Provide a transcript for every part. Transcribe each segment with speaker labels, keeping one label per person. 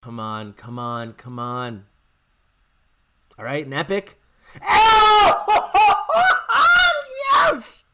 Speaker 1: Come on, come on, come on. All right, an epic. Oh! Yes!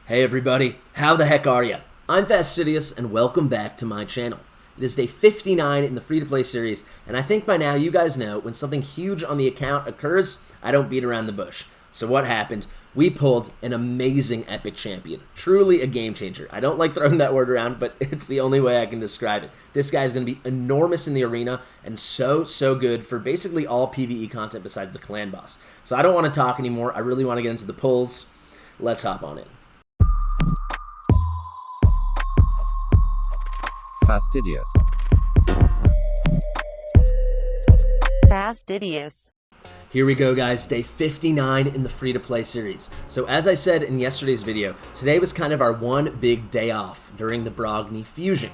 Speaker 1: Hey everybody, how the heck are ya? I'm Fastidious and welcome back to my channel. It is day 59 in the free-to-play series, and I think by now you guys know when something huge on the account occurs, I don't beat around the bush. So what happened? We pulled an amazing epic champion. Truly a game changer. I don't like throwing that word around, but it's the only way I can describe it. This guy is going to be enormous in the arena and so good for basically all PvE content besides the clan boss. So I don't want to talk anymore. I really want to get into the pulls. Let's hop on it.
Speaker 2: Fastidious.
Speaker 3: Fastidious.
Speaker 1: Here we go, guys, day 59 in the free-to-play series. So as I said in yesterday's video, today was kind of our one big day off during the Brogni fusion.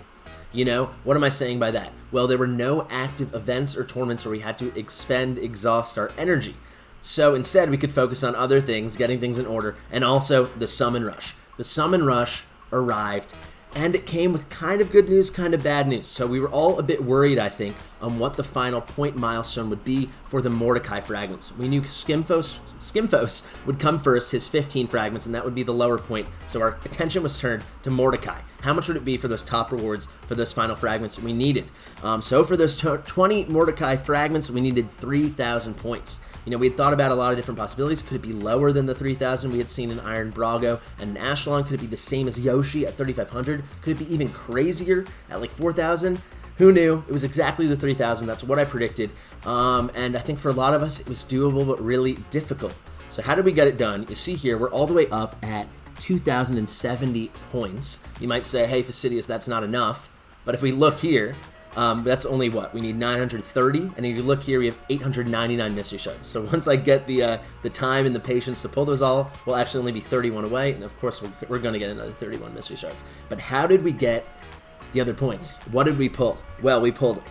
Speaker 1: You know, what am I saying by that? Well, there were no active events or tournaments where we had to exhaust our energy. So instead, we could focus on other things, getting things in order, and also the summon rush. The summon rush arrived, and it came with kind of good news, kind of bad news. So we were all a bit worried, I think, on what the final point milestone would be for the Mordecai fragments. We knew Skimfos would come first, his 15 fragments, and that would be the lower point. So our attention was turned to Mordecai. How much would it be for those top rewards for those final fragments we needed? So for those 20 Mordecai fragments, we needed 3,000 points. You know, we had thought about a lot of different possibilities. Could it be lower than the 3,000 we had seen in Iron Brago and in Ashlon? Could it be the same as Yoshi at 3,500? Could it be even crazier at like 4,000? Who knew? It was exactly the 3,000. That's what I predicted. And I think for a lot of us, it was doable, but really difficult. So how did we get it done? You see here, we're all the way up at 2,070 points. You might say, hey, Fastidious, that's not enough. But if we look here, that's only what? We need 930, and if you look here, we have 899 mystery shards. So once I get the time and the patience to pull those all, we'll actually only be 31 away, and of course, we're going to get another 31 mystery shards. But how did we get the other points? What did we pull? Well, we pulled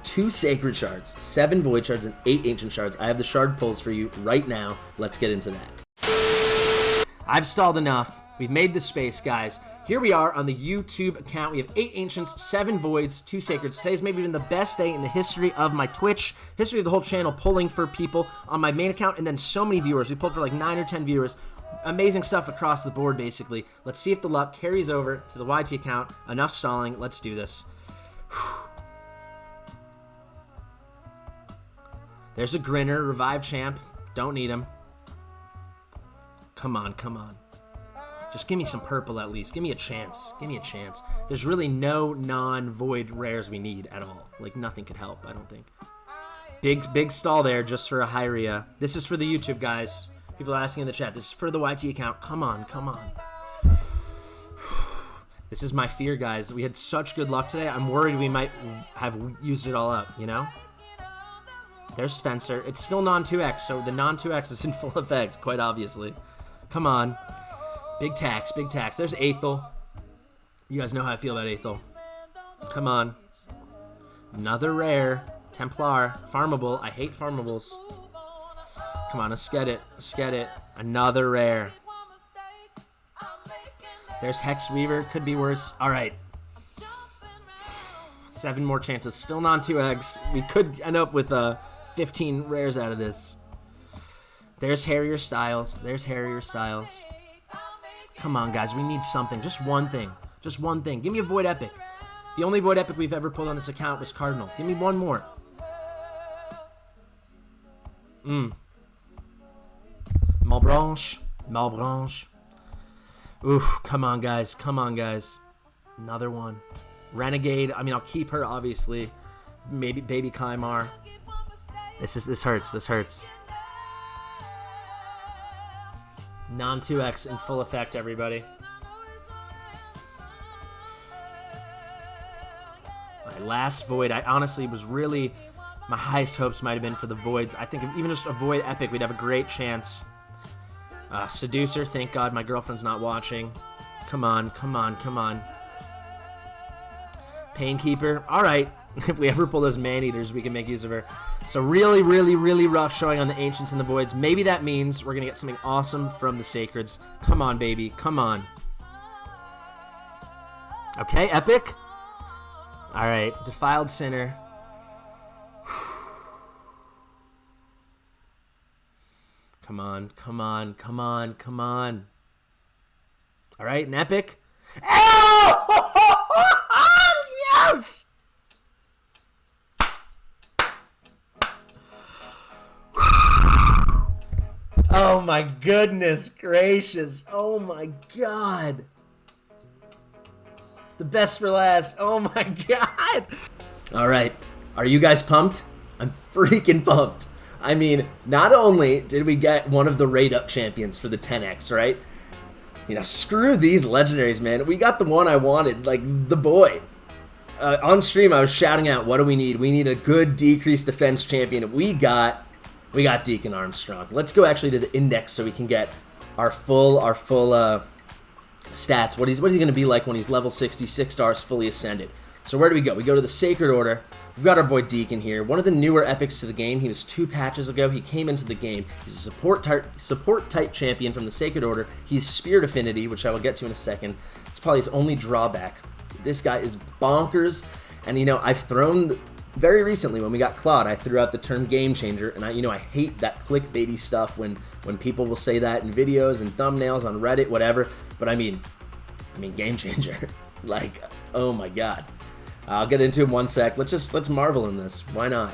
Speaker 1: 2 sacred shards, 7 void shards, and 8 ancient shards. I have the shard pulls for you right now. Let's get into that. I've stalled enough. We've made the space, guys. Here we are on the YouTube account. We have 8 ancients, 7 voids, 2 sacreds. Today's maybe been the best day in the history of my Twitch, history of the whole channel, pulling for people on my main account, and then so many viewers. We pulled for like 9 or 10 viewers. Amazing stuff across the board, basically. Let's see if the luck carries over to the YT account. Enough stalling. Let's do this. There's a Grinner, Revive Champ. Don't need him. Come on, come on. Just give me some purple at least. Give me a chance. Give me a chance. There's really no non-void rares we need at all. Like, nothing could help, I don't think. Big stall there just for a Hyria. This is for the YouTube, guys. People are asking in the chat. This is for the YT account. Come on, come on. This is my fear, guys. We had such good luck today. I'm worried we might have used it all up, you know? There's Spencer. It's still non-2x, so the non-2x is in full effect, quite obviously. Come on. Big tax, big tax. There's Aethel. You guys know how I feel about Aethel. Come on. Another rare. Templar. Farmable. I hate farmables. Come on, let's get it. Let's get it. Another rare. There's Hex Weaver. Could be worse. All right. 7 more chances. Still non-2x. We could end up with 15 rares out of this. There's Harrier Styles. There's Harrier Styles. Come on, guys. We need something. Just one thing. Just one thing. Give me a Void Epic. The only Void Epic we've ever pulled on this account was Cardinal. Give me one more. Malbranche. Malbranche. Oof. Come on, guys. Come on, guys. Another one. Renegade. I mean, I'll keep her, obviously. Maybe Baby Kymar. This hurts. This hurts. Non-2x in full effect, everybody. My last void, I honestly was really, my highest hopes might have been for the voids. I think if even just a void epic, we'd have a great chance. Seducer, thank God my girlfriend's not watching. Come on, come on, come on. Painkeeper, all right. If we ever pull those man-eaters, we can make use of her. So really, really, really rough showing on the Ancients and the Voids. Maybe that means we're going to get something awesome from the Sacreds. Come on, baby. Come on. Okay, epic. All right, Defiled Sinner. Come on, come on, come on, come on. All right, an epic. Oh! Yes! Oh my goodness gracious. Oh my god. The best for last. Oh my god. All right. Are you guys pumped? I'm freaking pumped. I mean, not only did we get one of the rate up champions for the 10X, right? You know, screw these legendaries, man. We got the one I wanted, like the boy. On stream, I was shouting out, what do we need? We need a good decreased defense champion. We got DEACON Armstrong. Let's go actually to the index so we can get our full stats. What is he going to be like when he's level 60, 6 stars, fully ascended? So where do we go? We go to the Sacred Order. We've got our boy DEACON here, one of the newer epics to the game. He was 2 patches ago. He came into the game. He's a support type champion from the Sacred Order. He's Spirit Affinity, which I will get to in a second. It's probably his only drawback. This guy is bonkers, and you know, I've thrown very recently when we got Claude, I threw out the term game changer, and I hate that clickbaity stuff when people will say that in videos and thumbnails on Reddit, whatever. But I mean game changer. Like, oh my god. I'll get into it in one sec. Let's marvel in this. Why not?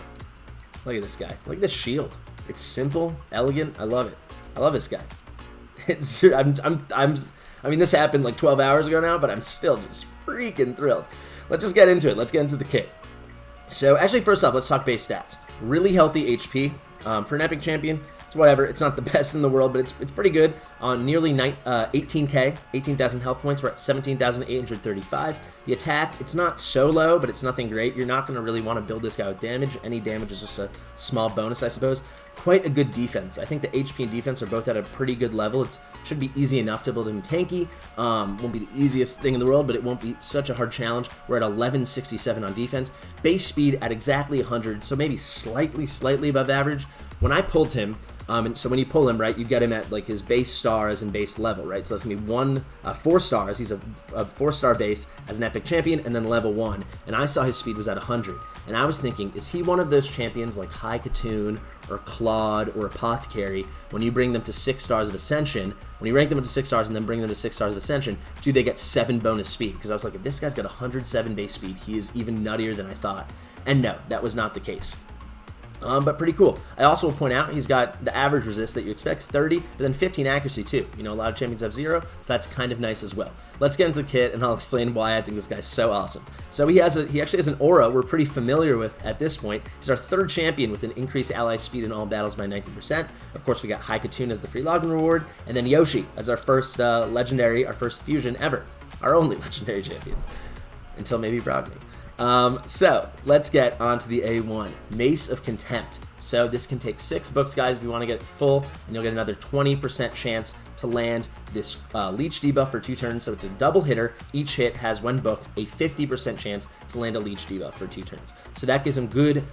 Speaker 1: Look at this guy. Look at this shield. It's simple, elegant. I love it. I love this guy. I mean, this happened like 12 hours ago now, but I'm still just freaking thrilled. Let's just get into it. Let's get into the kit. So actually, first off, let's talk base stats. Really healthy HP for an epic champion. It's whatever. It's not the best in the world, but it's pretty good. On nearly 18k, 18,000 health points. We're at 17,835. The attack, it's not so low, but it's nothing great. You're not going to really want to build this guy with damage. Any damage is just a small bonus, I suppose. Quite a good defense. I think the HP and defense are both at a pretty good level. It should be easy enough to build him tanky. Won't be the easiest thing in the world, but it won't be such a hard challenge. We're at 1167 on defense. Base speed at exactly 100, so maybe slightly above average. When I pulled him, and so when you pull him, right, you get him at like his base stars and base level, right? So that's gonna be 4 stars. He's a 4-star base as an epic champion, and then level 1. And I saw his speed was at 100, and I was thinking, is he one of those champions like High Katoon or Claude or Apothecary? When you bring them to 6 stars of Ascension, when you rank them up to 6 stars and then bring them to 6 stars of Ascension, do they get 7 bonus speed? Because I was like, if this guy's got 107 base speed, he is even nuttier than I thought. And no, that was not the case. But pretty cool. I also will point out he's got the average resist that you expect, 30, but then 15 accuracy too. You know, a lot of champions have 0, so that's kind of nice as well. Let's get into the kit, and I'll explain why I think this guy's so awesome. So he actually has an aura we're pretty familiar with at this point. He's our 3rd champion with an increased ally speed in all battles by 19%. Of course, we got High Katoon as the free login reward, and then Yoshi as our first legendary, our first fusion ever. Our only legendary champion. Until maybe Brogni. So let's get onto the A1, Mace of Contempt. So this can take 6 books, guys, if you want to get it full, and you'll get another 20% chance to land this leech debuff for 2 turns. So it's a double hitter. Each hit has, when booked, a 50% chance to land a leech debuff for 2 turns. So that gives him good,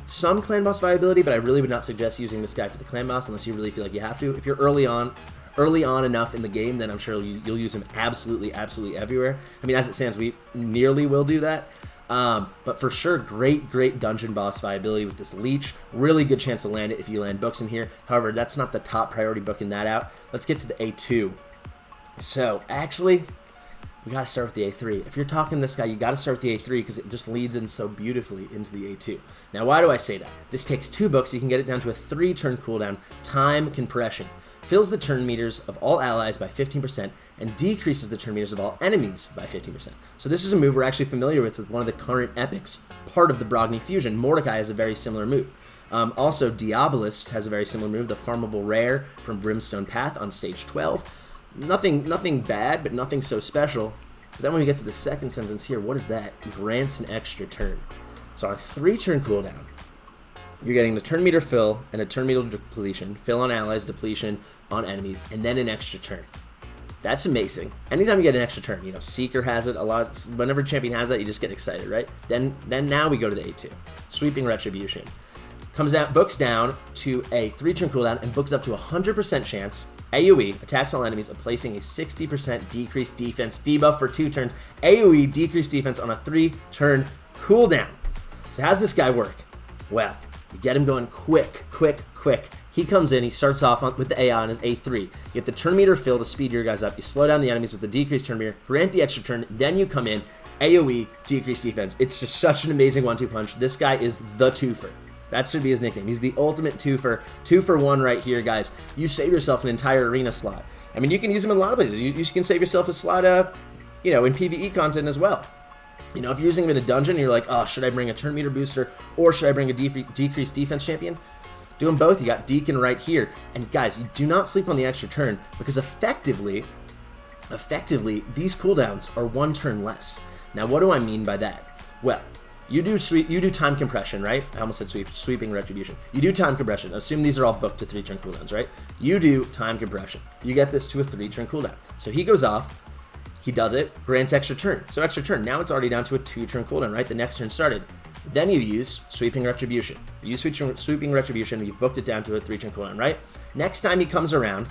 Speaker 1: some clan boss viability, but I really would not suggest using this guy for the clan boss unless you really feel like you have to. If you're early on enough in the game, then I'm sure you'll use him absolutely everywhere. I mean, as it stands, we nearly will do that. But for sure, great dungeon boss viability with this leech. Really good chance to land it if you land books in here. However, that's not the top priority booking that out. Let's get to the A2. So actually, we gotta start with the A3. If you're talking this guy, you gotta start with the A3 because it just leads in so beautifully into the A2. Now, why do I say that? This takes 2 books. You can get it down to a 3-turn cooldown. Time Compression. Fills the turn meters of all allies by 15% and decreases the turn meters of all enemies by 15%. So this is a move we're actually familiar with one of the current epics, part of the Brogni fusion. Mordecai has a very similar move. Also, Diabolist has a very similar move, the farmable rare from Brimstone Path on stage 12. Nothing bad, but nothing so special. But then when we get to the second sentence here, what is that? Grants an extra turn. So on a 3-turn cooldown, you're getting the turn meter fill and a turn meter depletion, fill on allies, depletion on enemies, and then an extra turn. That's amazing. Anytime you get an extra turn, you know, Seeker has it a lot. Whenever champion has that, you just get excited, right? Then now we go to the A2. Sweeping Retribution. Comes out, books down to a 3-turn cooldown and books up to 100% chance AoE attacks all enemies, placing a 60% decreased defense debuff for 2 turns. AoE decreased defense on a 3-turn cooldown. So how's this guy work? Well, you get him going quick. He comes in, he starts off with the AI on his A3. You get the turn meter fill to speed your guys up. You slow down the enemies with the decreased turn meter, grant the extra turn, then you come in, AoE, decreased defense. It's just such an amazing 1-2 punch. This guy is the twofer. That should be his nickname. He's the ultimate twofer. 2 for 1 right here, guys. You save yourself an entire arena slot. I mean, you can use him in a lot of places. You can save yourself a slot, in PvE content as well. You know, if you're using him in a dungeon, you're like, oh, should I bring a turn meter booster or should I bring a decreased defense champion? Do them both. You got Deacon right here. And guys, you do not sleep on the extra turn because effectively, these cooldowns are 1 turn less. Now, what do I mean by that? Well, you do time compression, right? I almost said sweeping retribution. You do time compression. Assume these are all booked to 3-turn cooldowns, right? You do time compression. You get this to a 3-turn cooldown. So he goes off, he does it, grants extra turn. So extra turn, now it's already down to a 2-turn cooldown, right? The next turn started. Then you use Sweeping Retribution. You use Sweeping Retribution, you've booked it down to a 3-turn cooldown, right? Next time he comes around,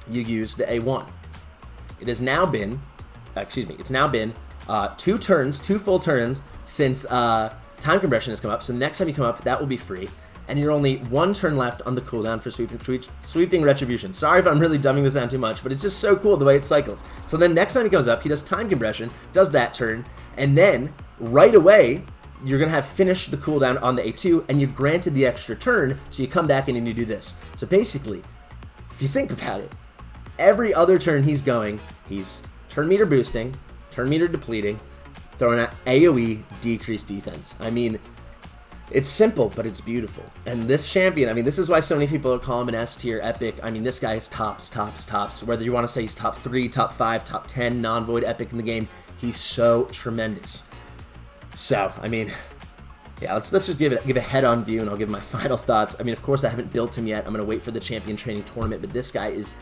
Speaker 1: you use the A1. It has now been, it's now been 2 turns, 2 full turns since time compression has come up. So next time you come up, that will be free. And you're only 1 turn left on the cooldown for Sweeping Retribution. Sorry if I'm really dumbing this down too much, but it's just so cool the way it cycles. So then next time he comes up, he does time compression, does that turn, and then right away, you're going to have finished the cooldown on the A2, and you've granted the extra turn, so you come back in and you do this. So basically, if you think about it, every other turn he's going, he's turn meter boosting, turn meter depleting, throwing out AoE decreased defense. I mean, it's simple, but it's beautiful. And this champion, I mean, this is why so many people call him an S tier epic. I mean, this guy is tops. Whether you want to say he's top 3, top 5, top 10 non-void epic in the game, he's so tremendous. So, I mean, yeah, let's just give a head-on view, and I'll give my final thoughts. I mean, of course, I haven't built him yet. I'm going to wait for the champion training tournament, but this guy is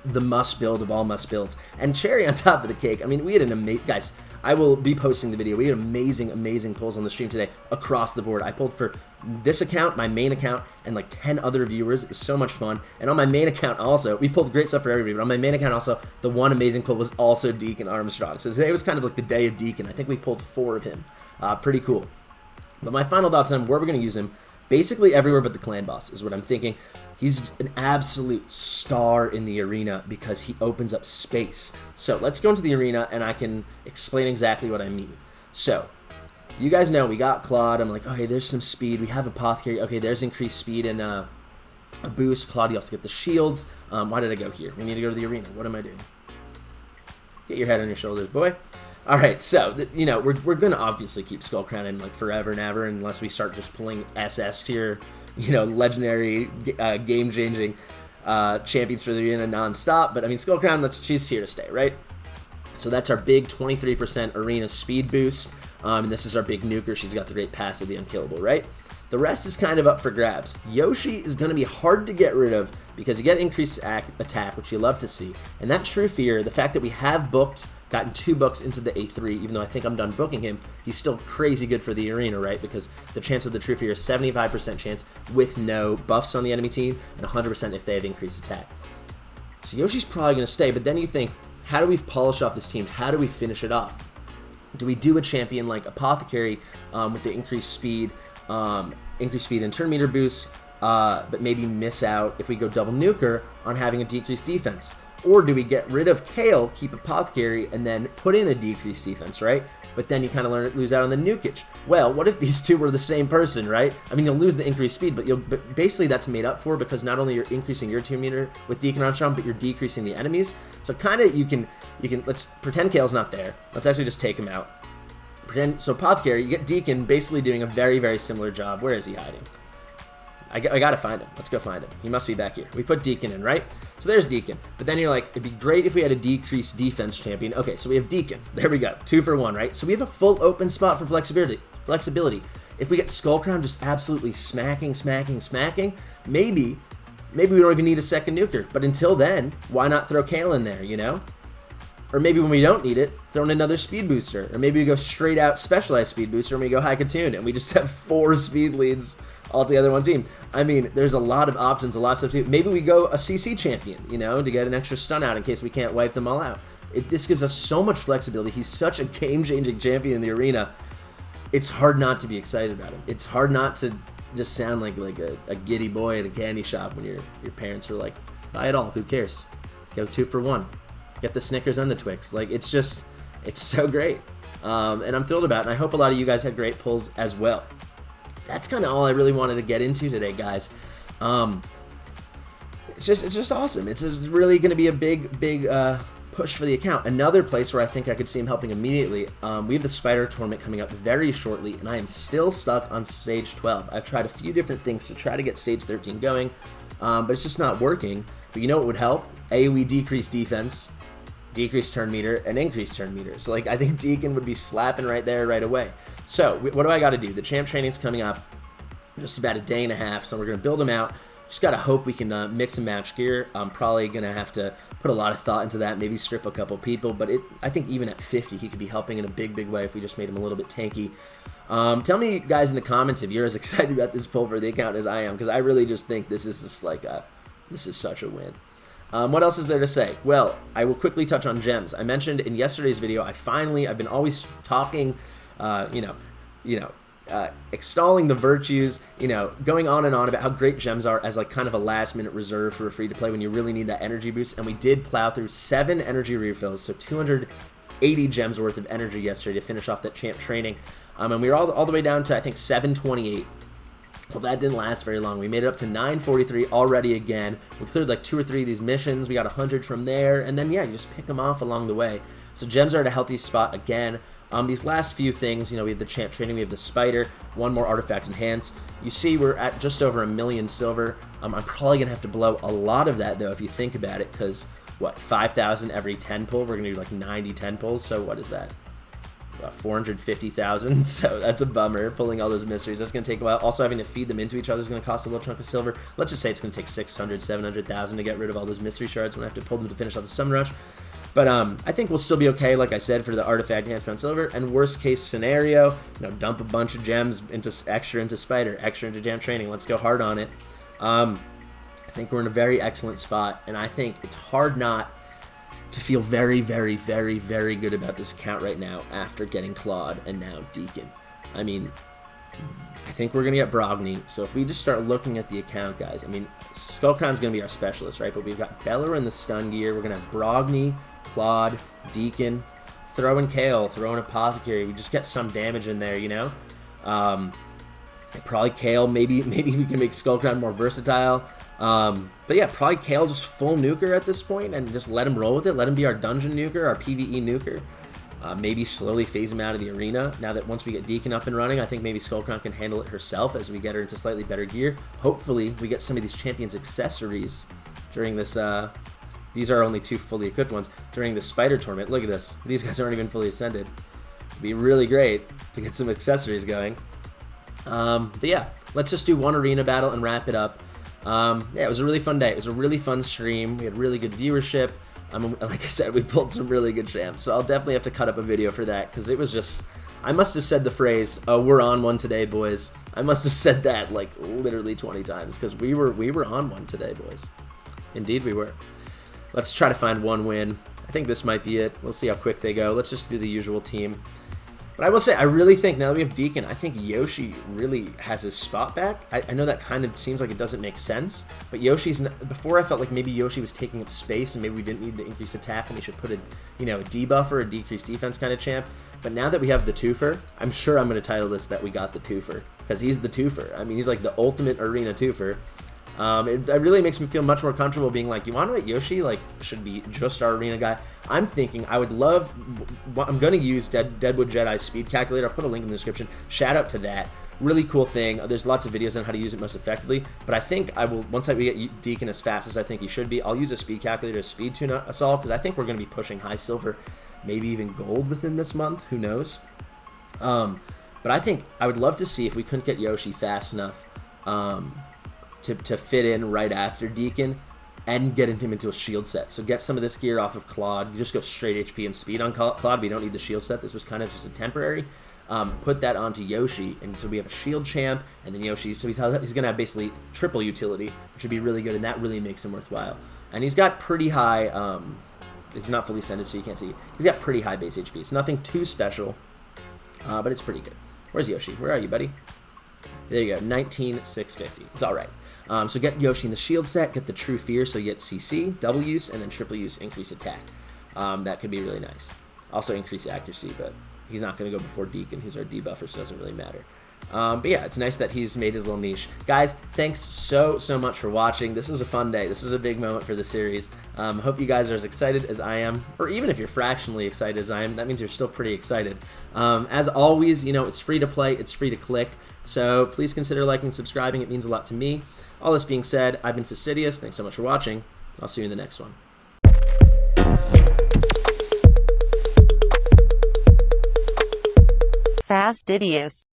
Speaker 1: the must-build of all must-builds. And cherry on top of the cake, I mean, we had an amazing... Guys, I will be posting the video. We had amazing pulls on the stream today across the board. I pulled for this account, my main account, and like 10 other viewers. It was so much fun. And on my main account also, we pulled great stuff for everybody, but on my main account also, the one amazing pull was also Deacon Armstrong. So today was kind of like the day of Deacon. I think we pulled 4 of him. Pretty cool. But my final thoughts on where we're going to use him, basically everywhere but the clan boss is what I'm thinking. He's an absolute star in the arena because he opens up space. So let's go into the arena and I can explain exactly what I mean. So you guys know we got Claude. I'm like, okay, there's some speed. We have Apothecary. Okay, there's increased speed and a boost. Claude, you also get the shields. Why did I go here? We need to go to the arena. What am I doing? Get your head on your shoulders, boy. All right, so, you know, we're going to obviously keep Skull Crown in, like, forever and ever unless we start just pulling SS tier, you know, legendary, game-changing champions for the arena nonstop. But, I mean, Skull Crown, she's here to stay, right? So that's our big 23% arena speed boost. And this is our big nuker. She's got the great passive, the Unkillable, right? The rest is kind of up for grabs. Yoshi is going to be hard to get rid of because you get increased attack, which you love to see. And that True Fear, the fact that we have gotten 2 books into the A3, even though I think I'm done booking him, he's still crazy good for the arena, right? Because the chance of the True Fear is 75% chance with no buffs on the enemy team, and 100% if they have increased attack. So Yoshi's probably going to stay, but then you think, how do we polish off this team? How do we finish it off? Do we do a champion like Apothecary with the increased speed and turn meter boost, but maybe miss out if we go double nuker on having a decreased defense? Or do we get rid of Kale, keep Apothecary, and then put in a decreased defense, right? But then you kind of lose out on the nukage. Well, what if these two were the same person, right? I mean, you'll lose the increased speed, but basically that's made up for because not only you're increasing your turn meter with Deacon Armstrong, but you're decreasing the enemies. So kind of you can let's pretend Kale's not there. Let's actually just take him out. So Apothecary, you get Deacon basically doing a very similar job. Where is he hiding? I gotta find him. Let's go find him. He must be back here. We put Deacon in, right? So there's Deacon. But then you're like, it'd be great if we had a decreased defense champion. Okay, so we have Deacon. There we go. 2 for 1, right? So we have a full open spot for flexibility. If we get Skull Crown just absolutely smacking, maybe we don't even need a second nuker. But until then, why not throw Kale in there, you know? Or maybe when we don't need it, throw in another speed booster. Or maybe we go straight out specialized speed booster and we go High Cocoon and we just have 4 speed leads all together one team. I mean, there's a lot of options, a lot of stuff to do. Maybe we go a CC champion, you know, to get an extra stun out in case we can't wipe them all out. This gives us so much flexibility. He's such a game-changing champion in the arena. It's hard not to be excited about him. It's hard not to just sound like a giddy boy at a candy shop when your parents were like, buy it all, who cares? Go 2 for 1. Get the Snickers and the Twix. Like, it's so great. And I'm thrilled about it, and I hope a lot of you guys had great pulls as well. That's kind of all I really wanted to get into today, guys. It's just awesome. It's really going to be a big push for the account. Another place where I think I could see him helping immediately, we have the Spider tournament coming up very shortly, and I am still stuck on stage 12. I've tried a few different things to try to get stage 13 going, but it's just not working. But you know what would help? AoE decrease defense, decrease turn meter, and increase turn meter. So like, I think DEACON would be slapping right there right away. So what do I got to do? The champ training's coming up just about a day and a half, so we're going to build him out. Just got to hope we can mix and match gear. I'm probably going to have to put a lot of thought into that, maybe strip a couple people, but I think even at 50, he could be helping in a big way if we just made him a little bit tanky. Tell me, guys, in the comments if you're as excited about this pull for the account as I am, because I really just think this is this is such a win. What else is there to say? Well, I will quickly touch on gems. I mentioned in yesterday's video, I've been always talking, extolling the virtues, going on and on about how great gems are as like kind of a last-minute reserve for a free-to-play when you really need that energy boost. And we did plow through 7 energy refills, so 280 gems worth of energy yesterday to finish off that champ training. And we were all the way down to, I think, 728. Well, that didn't last very long. We made it up to 943 already again. We cleared like 2 or 3 of these missions. We got 100 from there. And then, yeah, you just pick them off along the way. So gems are at a healthy spot again. These last few things, we have the champ training, we have the spider, 1 more artifact enhance. You see we're at just over 1 million silver. I'm probably going to have to blow a lot of that, though, if you think about it, because, 5,000 every 10 pull? We're going to do like 90 10 pulls, so what is that? About 450,000, so that's a bummer, pulling all those mysteries. That's going to take a while. Also, having to feed them into each other is going to cost a little chunk of silver. Let's just say it's going to take 600, 700,000 to get rid of all those mystery shards when I have to pull them to finish out the summon rush. But I think we'll still be okay, like I said, for the artifact enhancement on silver. And worst case scenario, dump a bunch of gems extra into spider, extra into jam training. Let's go hard on it. I think we're in a very excellent spot, and I think it's hard not to feel very good about this account right now after getting Claude and now DEACON. I mean, I think we're going to get Brogni, so if we just start looking at the account, guys, I mean, Skullcrown's going to be our specialist, right? But we've got Beller in the stun gear, we're going to have Brogni, Claude, DEACON, throw in Kale, throw in Apothecary, we just get some damage in there, Probably Kale, maybe we can make Skullcrown more versatile. But yeah, probably Kale just full nuker at this point and just let him roll with it. Let him be our dungeon nuker, our PvE nuker. Maybe slowly phase him out of the arena. Now that once we get DEACON up and running, I think maybe Skullcrown can handle it herself as we get her into slightly better gear. Hopefully, we get some of these champions accessories during this. These are only 2 fully equipped ones during the spider tournament. Look at this. These guys aren't even fully ascended. It'd be really great to get some accessories going. But yeah, let's just do 1 arena battle and wrap it up. Yeah, it was a really fun day. It was a really fun stream. We had really good viewership. Like I said, we pulled some really good champs, so I'll definitely have to cut up a video for that, because it was just, I must have said the phrase, "Oh, we're on one today, boys." I must have said that like literally 20 times, because we were on one today, boys. Indeed we were. Let's try to find 1 win. I think this might be it. We'll see how quick they go. Let's just do the usual team. But I will say, I really think now that we have DEACON, I think Yoshi really has his spot back. I know that kind of seems like it doesn't make sense, but before I felt like maybe Yoshi was taking up space and maybe we didn't need the increased attack and we should put a debuffer, a decreased defense kind of champ. But now that we have the twofer, I'm sure I'm going to title this that we got the twofer, because he's the twofer. I mean, he's like the ultimate arena twofer. It really makes me feel much more comfortable being like, you want to know what, Yoshi should be just our arena guy. I'm thinking I'm going to use Deadwood Jedi's speed calculator. I'll put a link in the description. Shout out to that. Really cool thing. There's lots of videos on how to use it most effectively, but I think I will, once we get DEACON as fast as I think he should be, I'll use a speed calculator to speed tune us all, because I think we're going to be pushing high silver, maybe even gold within this month. Who knows? But I think I would love to see if we couldn't get Yoshi fast enough to fit in right after DEACON and get him into a shield set. So get some of this gear off of Claude. You just go straight HP and speed on Claude. We don't need the shield set. This was kind of just a temporary. put that onto Yoshi, and so we have a shield champ, and then Yoshi, so he's going to have basically triple utility, which would be really good, and that really makes him worthwhile. And he's got pretty high, it's not fully sended, so you can't see, he's got pretty high base HP. It's nothing too special, but it's pretty good. Where's Yoshi? Where are you, buddy? There you go, 19,650. It's all right. So get Yoshi in the shield set, get the True Fear, so you get CC, double use, and then triple use, increase attack. That could be really nice. Also increase accuracy, but he's not going to go before Deacon, who's our debuffer, so it doesn't really matter. But yeah, it's nice that he's made his little niche. Guys, thanks so much for watching. This was a fun day. This was a big moment for the series. Hope you guys are as excited as I am, or even if you're fractionally excited as I am, that means you're still pretty excited. As always, you know, it's free to play, it's free to click, so please consider liking and subscribing. It means a lot to me. All this being said, I've been Fastidious. Thanks so much for watching. I'll see you in the next one.
Speaker 2: Fastidious.